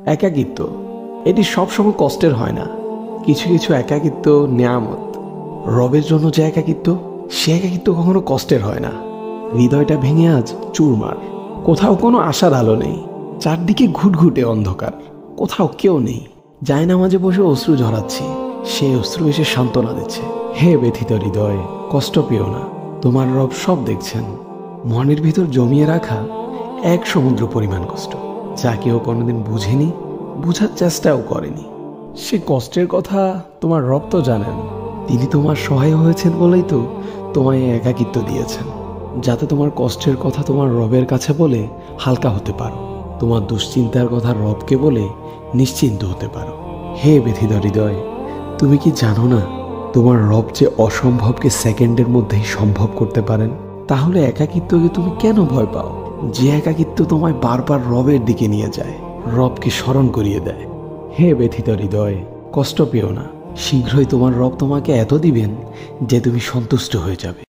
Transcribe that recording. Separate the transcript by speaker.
Speaker 1: একাকিত্ব এটি সবসময় কষ্টের হয় না। কিছু কিছু একাকিত্ব নেয়ামত। রবের জন্য যে একাকিত্ব, সে একাকিত্ব কখনো কষ্টের হয় না। হৃদয়টা ভেঙে আজ চুরমার। কোথাও কোনো আশার আলো নেই, চারদিকে ঘুটঘুটে অন্ধকার। কোথাও কেউ নেই। জায়নামাজে বসে অশ্রু ঝরাচ্ছি, সে অশ্রু এসে সান্ত্বনা দিচ্ছে। হে ব্যথিত হৃদয়, কষ্ট পেও না, তোমার রব সব দেখছেন। মনের ভিতর জমিয়ে রাখা এক সমুদ্র পরিমাণ কষ্ট, যা কেউ কোনোদিন বুঝেনি, বুঝার চেষ্টাও করেনি। সে কষ্টের কথা তোমার রব তো জানেন। তিনি তোমার সহায় হয়েছেন বলেই তো তোমায় একাকিত্ব দিয়েছেন, যাতে তোমার কষ্টের কথা তোমার রবের কাছে বলে হালকা হতে পারো, তোমার দুশ্চিন্তার কথা রবকে বলে নিশ্চিন্ত হতে পারো। হে ব্যথিত হৃদয়, তুমি কি জানো না তোমার রব যে অসম্ভবকে সেকেন্ডের মধ্যেই সম্ভব করতে পারেন? তাহলে একাকিত্বকে তুমি কেন ভয় পাও? যে একাকিত্ব তোমায় বারবার রবের দিকে নিয়ে যায়, রবকে স্মরণ করিয়ে দেয়। হে ব্যথিত হৃদয়, কষ্ট পেও না, শীঘ্রই তোমার রব তোমাকে এত দিবেন যে তুমি সন্তুষ্ট হয়ে যাবে।